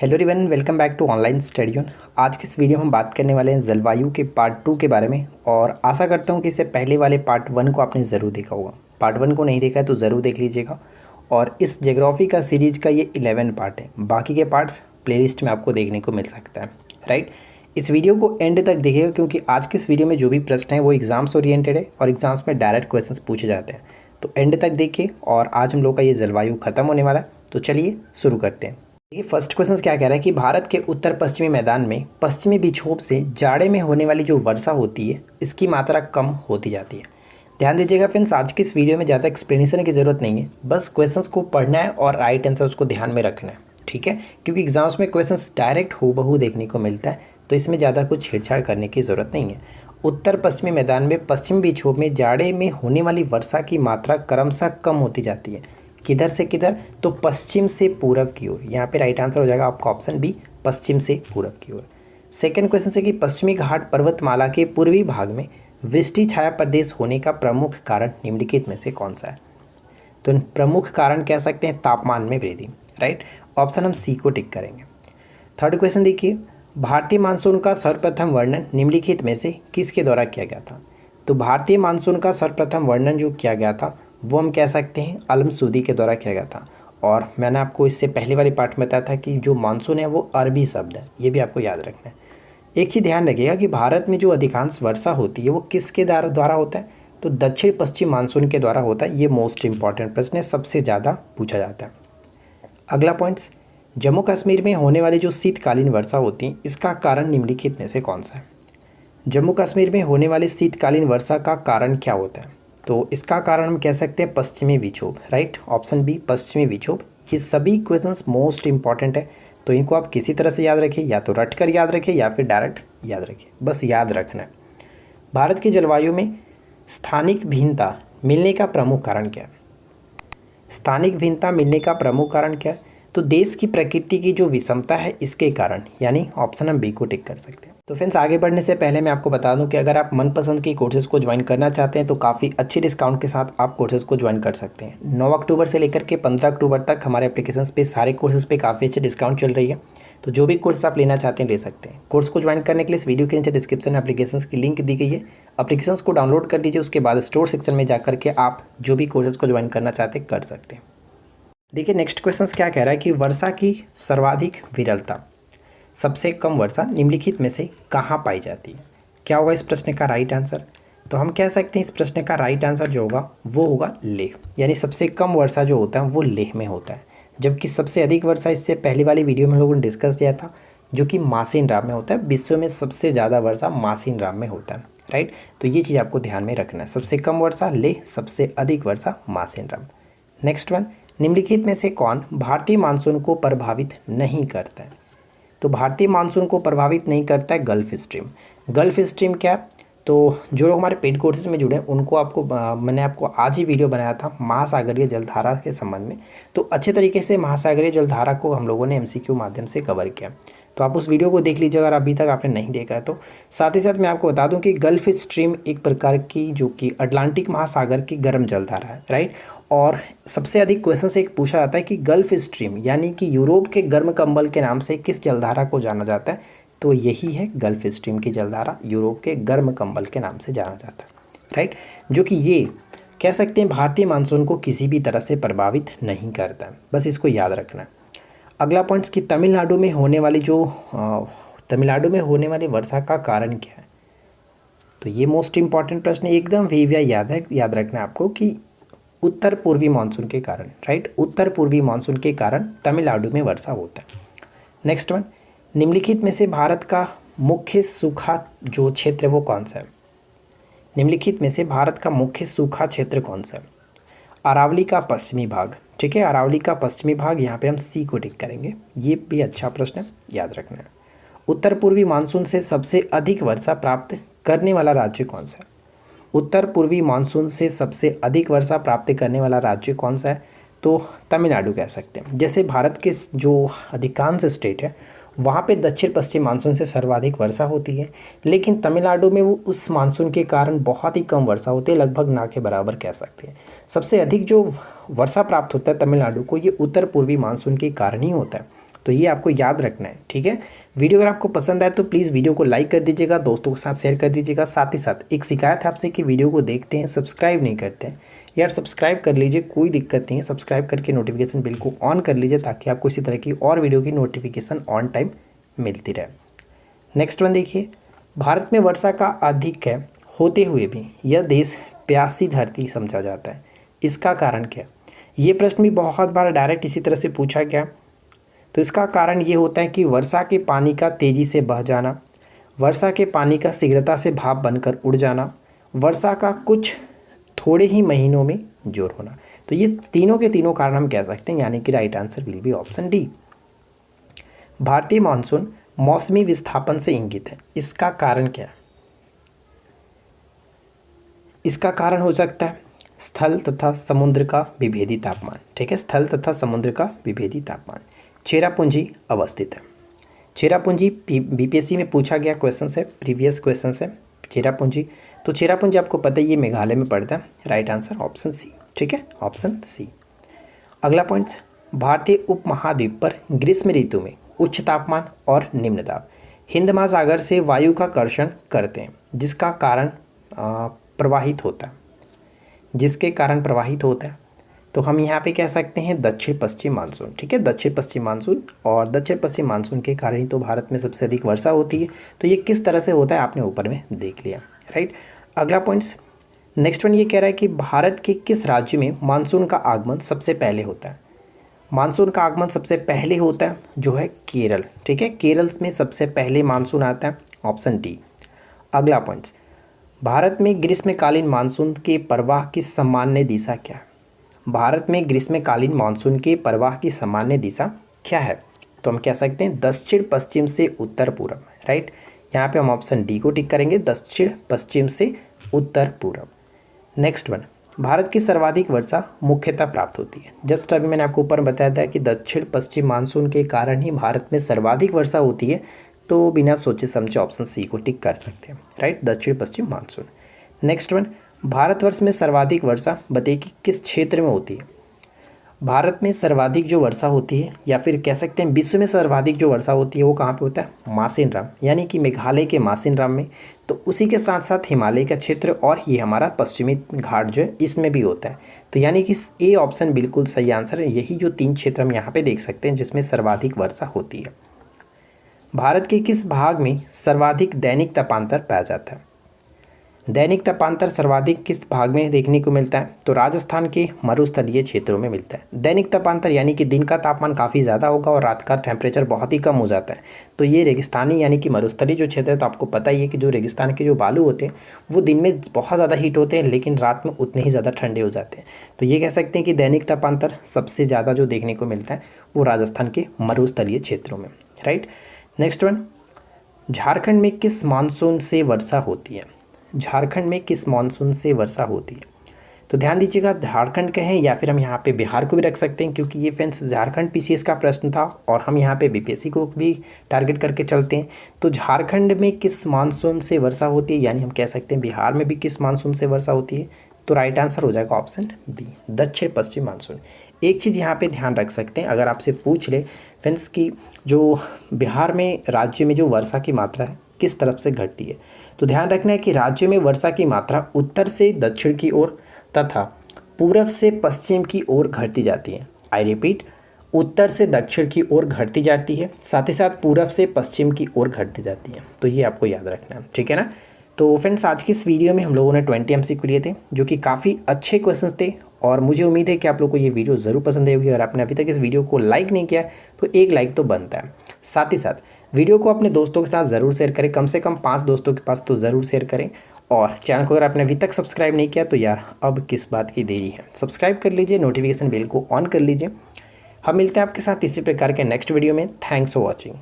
Hello everyone, welcome back to online study on. आज की इस वीडियो में हम बात करने वाले हैं जलवायु के पार्ट 2 के बारे में। और आशा करता हूं कि इससे पहले वाले पार्ट 1 को आपने ज़रूर देखा होगा। पार्ट 1 को नहीं देखा है तो ज़रूर देख लीजिएगा। और इस ज्योग्राफी का सीरीज़ का ये 11 पार्ट है। बाकी के पार्ट्स प्लेलिस्ट में आपको देखने को मिल सकता है, राइट। इस वीडियो को एंड तक देखिएगा क्योंकि आज की इस वीडियो में जो भी प्रश्न है वो एग्ज़ाम्स ओरिएंटेड है और एग्ज़ाम्स में डायरेक्ट क्वेश्चन पूछे जाते हैं। तो एंड तक देखिए। और आज हम लोग का ये जलवायु ख़त्म होने वाला है, तो चलिए शुरू करते हैं। देखिए फर्स्ट क्वेश्चन क्या कह रहा है कि भारत के उत्तर पश्चिमी मैदान में पश्चिमी विक्षोभ से जाड़े में होने वाली जो वर्षा होती है इसकी मात्रा कम होती जाती है। ध्यान दीजिएगा फ्रेंड्स, आज की इस वीडियो में ज़्यादा एक्सप्लेनेशन की ज़रूरत नहीं है, बस क्वेश्चंस को पढ़ना है और राइट आंसर उसको ध्यान में रखना है, ठीक है। क्योंकि एग्जाम्स में क्वेश्चंस डायरेक्ट हूबहू देखने को मिलता है, तो इसमें ज़्यादा कुछ छेड़छाड़ करने की ज़रूरत नहीं है। उत्तर पश्चिमी मैदान में पश्चिमी विक्षोभ में जाड़े में होने वाली वर्षा की मात्रा क्रमशः कम होती जाती है। किधर से किधर? तो पश्चिम से पूरब की ओर। यहाँ पे राइट आंसर हो जाएगा आपका ऑप्शन बी, पश्चिम से पूरब की ओर। सेकंड क्वेश्चन से कि पश्चिमी घाट पर्वतमाला के पूर्वी भाग में वृष्टि छाया प्रदेश होने का प्रमुख कारण निम्नलिखित में से कौन सा है? तो प्रमुख कारण कह सकते हैं तापमान में वृद्धि, राइट। ऑप्शन हम सी को टिक करेंगे। थर्ड क्वेश्चन देखिए, भारतीय मानसून का सर्वप्रथम वर्णन निम्नलिखित में से किसके द्वारा किया गया था? तो भारतीय मानसून का सर्वप्रथम वर्णन जो किया गया था वो हम कह सकते हैं अलमसूदी के द्वारा किया गया था। और मैंने आपको इससे पहले वाले पार्ट में बताया था कि जो मानसून है वो अरबी शब्द है, ये भी आपको याद रखना है। एक चीज़ ध्यान रखिएगा कि भारत में जो अधिकांश वर्षा होती है वो किसके द्वारा होता है? तो दक्षिण पश्चिम मानसून के द्वारा होता है। ये मोस्ट इंपॉर्टेंट प्रश्न है, सबसे ज़्यादा पूछा जाता है। अगला पॉइंट्स, जम्मू कश्मीर में होने वाली जो शीतकालीन वर्षा होती है इसका कारण निम्नलिखित में से कौन सा है? जम्मू कश्मीर में होने वाली शीतकालीन वर्षा का कारण क्या होता है? तो इसका कारण हम कह सकते हैं पश्चिमी विक्षोभ, राइट। ऑप्शन बी, पश्चिमी विक्षोभ। ये सभी क्वेश्चंस मोस्ट इंपॉर्टेंट है, तो इनको आप किसी तरह से याद रखिए, या तो रट कर याद रखिए या फिर डायरेक्ट याद रखिए, बस याद रखना है। भारत की जलवायु में स्थानिक भिन्नता मिलने का प्रमुख कारण क्या है? स्थानिक भिन्नता मिलने का प्रमुख कारण क्या है? तो देश की प्रकृति की जो विषमता है इसके कारण, यानी ऑप्शन हम बी को टिक कर सकते हैं। तो फ्रेंड्स, आगे बढ़ने से पहले मैं आपको बता दूं कि अगर आप मनपसंद की कोर्सेज़ को ज्वाइन करना चाहते हैं तो काफ़ी अच्छी डिस्काउंट के साथ आप कोर्सेज़ को ज्वाइन कर सकते हैं। 9 अक्टूबर से लेकर के 15 अक्टूबर तक हमारे एप्लीकेशन पे सारे कोर्सेज़ पे काफ़ी अच्छी डिस्काउंट चल रही है। तो जो भी कोर्स आप लेना चाहते हैं ले सकते हैं। कोर्स को ज्वाइन करने के लिए इस वीडियो के नीचे डिस्क्रिप्शन में एप्लीकेशन की लिंक दी गई है। एप्लीकेशन को डाउनलोड कर लीजिए, उसके बाद स्टोर सेक्शन में जाकर के आप जो भी कोर्सेज़ को ज्वाइन करना चाहते हैं कर सकते हैं। देखिए नेक्स्ट क्वेश्चन क्या कह रहा है कि वर्षा की सर्वाधिक विरलता, सबसे कम वर्षा निम्नलिखित में से कहाँ पाई जाती है? क्या होगा इस प्रश्न का राइट आंसर? तो हम कह सकते हैं इस प्रश्न का राइट आंसर जो होगा वो होगा लेह। यानी सबसे कम वर्षा जो होता है वो लेह में होता है, जबकि सबसे अधिक वर्षा इससे पहले वाली वीडियो में हम लोगों ने डिस्कस किया था जो कि मासिन राम में होता है। विश्व में सबसे ज़्यादा वर्षा मासिन राम में होता है, राइट। तो ये चीज़ आपको ध्यान में रखना है, सबसे कम वर्षा लेह, सबसे अधिक वर्षा मासिन राम। नेक्स्ट वन, निम्नलिखित में से कौन भारतीय मानसून को प्रभावित नहीं करता है? तो भारतीय मानसून को प्रभावित नहीं करता है गल्फ स्ट्रीम। गल्फ स्ट्रीम क्या? तो जो लोग हमारे पेड कोर्सेज में जुड़े हैं उनको मैंने आपको आज ही वीडियो बनाया था महासागरीय जलधारा के संबंध में। तो अच्छे तरीके से महासागरीय जलधारा को हम लोगों ने MCQ माध्यम से कवर किया, तो आप उस वीडियो को देख लीजिए अगर अभी तक आपने नहीं देखा है तो। साथ ही साथ मैं आपको बता दूं कि गल्फ स्ट्रीम एक प्रकार की जो कि अटलांटिक महासागर की गर्म जलधारा है, राइट। और सबसे अधिक क्वेश्चन से एक पूछा जाता है कि गल्फ स्ट्रीम यानी कि यूरोप के गर्म कंबल के नाम से किस जलधारा को जाना जाता है? तो यही है गल्फ स्ट्रीम की जलधारा, यूरोप के गर्म कंबल के नाम से जाना जाता है, राइट। जो कि ये कह सकते हैं भारतीय मानसून को किसी भी तरह से प्रभावित नहीं करता है, बस इसको याद रखना है। अगला पॉइंट्स कि तमिलनाडु में होने वाली वर्षा का कारण क्या है? तो ये मोस्ट इंपॉर्टेंट प्रश्न है, एकदम वेविया याद रखना है आपको कि उत्तर पूर्वी मानसून के कारण, राइट। उत्तर पूर्वी मानसून के कारण तमिलनाडु में वर्षा होता है। नेक्स्ट वन, निम्नलिखित में से भारत का मुख्य सूखा जो क्षेत्र है वो कौन सा है? निम्नलिखित में से भारत का मुख्य सूखा क्षेत्र कौन सा है? अरावली का पश्चिमी भाग, ठीक है। अरावली का पश्चिमी भाग, यहाँ पे हम सी को टिक करेंगे। ये भी अच्छा प्रश्न है, याद रखना है। उत्तर पूर्वी मानसून से सबसे अधिक वर्षा प्राप्त करने वाला राज्य कौन सा है? उत्तर पूर्वी मानसून से सबसे अधिक वर्षा प्राप्त करने वाला राज्य कौन सा है? तो तमिलनाडु कह सकते हैं। जैसे भारत के जो अधिकांश स्टेट है वहाँ पे दक्षिण पश्चिम मानसून से सर्वाधिक वर्षा होती है, लेकिन तमिलनाडु में वो उस मानसून के कारण बहुत ही कम वर्षा होती है, लगभग ना के बराबर कह सकते हैं। सबसे अधिक जो वर्षा प्राप्त होता है तमिलनाडु को, ये उत्तर पूर्वी मानसून के कारण ही होता है। तो ये आपको याद रखना है, ठीक है। वीडियो अगर आपको पसंद आए तो प्लीज़ वीडियो को लाइक कर दीजिएगा, दोस्तों के साथ शेयर कर दीजिएगा। साथ ही साथ एक शिकायत है आपसे कि वीडियो को देखते हैं सब्सक्राइब नहीं करते हैं, यार सब्सक्राइब कर लीजिए, कोई दिक्कत नहीं है। सब्सक्राइब करके नोटिफिकेशन बिल को ऑन कर लीजिए ताकि आपको इसी तरह की और वीडियो की नोटिफिकेशन ऑन टाइम मिलती रहे। नेक्स्ट वन देखिए, भारत में वर्षा का अधिक है होते हुए भी यह देश प्यासी धरती समझा जाता है, इसका कारण क्या? ये प्रश्न भी बहुत बार डायरेक्ट इसी तरह से पूछा गया। तो इसका कारण ये होता है कि वर्षा के पानी का तेज़ी से बह जाना, वर्षा के पानी का शीघ्रता से भाप बनकर उड़ जाना, वर्षा का कुछ थोड़े ही महीनों में जोर होना। तो ये तीनों के तीनों कारण हम कह सकते हैं, यानी कि right answer will be option D. भारतीय मानसून मौसमी विस्थापन से इंगित है, इसका कारण क्या है? इसका कारण हो सकता है स्थल तथा समुद्र का विभेदी तापमान, ठीक है, स्थल तथा समुद्र का विभेदी तापमान। चेरापूंजी अवस्थित है, चेरापूंजी बीपीएससी में पूछा गया क्वेश्चन है, प्रीवियस क्वेश्चन है चेरापूंजी। तो चेरापूंजी आपको पता है ये मेघालय में पड़ता है, राइट आंसर ऑप्शन सी, ठीक है, ऑप्शन सी। अगला पॉइंट, भारतीय उपमहाद्वीप पर ग्रीष्म ऋतु में उच्च तापमान और निम्न दाब हिंद महासागर से वायु का कर्षण करते हैं, जिसका कारण प्रवाहित होता है, जिसके कारण प्रवाहित होता है। तो हम यहाँ पे कह सकते हैं दक्षिण पश्चिम मानसून, ठीक है, दक्षिण पश्चिम मानसून। और दक्षिण पश्चिम मानसून के कारण ही तो भारत में सबसे अधिक वर्षा होती है। तो ये किस तरह से होता है आपने ऊपर में देख लिया, राइट। अगला पॉइंट्स, नेक्स्ट वन ये कह रहा है कि भारत के किस राज्य में मानसून का आगमन सबसे पहले होता है? मानसून का आगमन सबसे पहले होता है जो है केरल, ठीक है, केरल में सबसे पहले मानसून आता है, ऑप्शन डी। अगला पॉइंट्स, भारत में ग्रीष्मकालीन मानसून के प्रवाह की सामान्य दिशा क्या है? भारत में ग्रीष्मकालीन मानसून के प्रवाह की सामान्य दिशा क्या है? तो हम कह सकते हैं दक्षिण पश्चिम से उत्तर पूर्व, राइट। यहाँ पे हम ऑप्शन डी को टिक करेंगे, दक्षिण पश्चिम से उत्तर पूर्व। नेक्स्ट वन, भारत की सर्वाधिक वर्षा मुख्यतः प्राप्त होती है। जस्ट अभी मैंने आपको ऊपर बताया था कि दक्षिण पश्चिम मानसून के कारण ही भारत में सर्वाधिक वर्षा होती है, तो बिना सोचे समझे ऑप्शन सी को टिक कर सकते हैं, राइट, दक्षिण पश्चिम मानसून। नेक्स्ट वन, भारतवर्ष में सर्वाधिक वर्षा बताइए कि किस क्षेत्र में होती है? भारत में सर्वाधिक जो वर्षा होती है, या फिर कह सकते हैं विश्व में सर्वाधिक जो वर्षा होती है, वो कहाँ पे होता है? मासिनराम, यानी कि मेघालय के मासिनराम में। तो उसी के साथ साथ हिमालय का क्षेत्र और ये हमारा पश्चिमी घाट जो है इसमें भी होता है। तो यानी कि ए ऑप्शन बिल्कुल सही आंसर है। यही जो 3 क्षेत्र हम यहाँ पे देख सकते हैं जिसमें सर्वाधिक वर्षा होती है। भारत के किस भाग में सर्वाधिक दैनिक तापांतर पाया जाता है? दैनिक तापांतर सर्वाधिक किस भाग में देखने को मिलता है? तो राजस्थान के मरुस्थलीय क्षेत्रों में मिलता है। दैनिक तापांतर यानी कि दिन का तापमान काफ़ी ज़्यादा होगा और रात का टेम्परेचर बहुत ही कम हो जाता है। तो ये रेगिस्तानी यानी कि मरुस्थलीय जो क्षेत्र है, तो आपको पता ही है कि जो रेगिस्तान के जो बालू होते हैं वो दिन में बहुत ज़्यादा हीट होते हैं लेकिन रात में उतने ही ज़्यादा ठंडे हो जाते हैं। तो ये कह सकते हैं कि दैनिक तापांतर सबसे ज़्यादा जो देखने को मिलता है वो राजस्थान के मरुस्थलीय क्षेत्रों में, राइट। नेक्स्ट वन, झारखंड में किस मानसून से वर्षा होती है? झारखंड में किस मानसून से वर्षा होती है? तो ध्यान दीजिएगा, झारखंड कहें या फिर हम यहाँ पे बिहार को भी रख सकते हैं, क्योंकि ये फ्रेंड्स झारखंड पीसीएस का प्रश्न था और हम यहाँ पे बीपीएससी को भी टारगेट करके चलते हैं। तो झारखंड में किस मानसून से वर्षा होती है, यानी हम कह सकते हैं बिहार में भी किस मानसून से वर्षा होती है? तो राइट आंसर हो जाएगा ऑप्शन बी, दक्षिण पश्चिम मानसून। एक चीज़ यहाँ पे ध्यान रख सकते हैं, अगर आपसे पूछ ले फ्रेंड्स कि जो बिहार में राज्य में जो वर्षा की मात्रा है किस तरफ से घटती है, तो ध्यान रखना है कि राज्य में वर्षा की मात्रा उत्तर से दक्षिण की ओर तथा पूर्व से पश्चिम की ओर घटती जाती है। आई रिपीट, उत्तर से दक्षिण की ओर घटती जाती है, साथ ही साथ पूर्व से पश्चिम की ओर घटती जाती है। तो ये आपको याद रखना है, ठीक है ना। तो फ्रेंड्स आज की इस वीडियो में हम लोगों ने 20 MCQ लिए थे जो कि काफ़ी अच्छे क्वेश्चंस थे और मुझे उम्मीद है कि आप लोग को ये वीडियो ज़रूर पसंद आई होगी। अगर आपने अभी तक इस वीडियो को लाइक नहीं किया तो एक लाइक तो बनता है। साथ ही साथ वीडियो को अपने दोस्तों के साथ ज़रूर शेयर करें, कम से कम 5 दोस्तों के पास तो ज़रूर शेयर करें। और चैनल को अगर आपने अभी तक सब्सक्राइब नहीं किया तो यार अब किस बात की देरी है, सब्सक्राइब कर लीजिए, नोटिफिकेशन बेल को ऑन कर लीजिए। हम मिलते हैं आपके साथ इसी प्रकार के नेक्स्ट वीडियो में। Thanks for watching.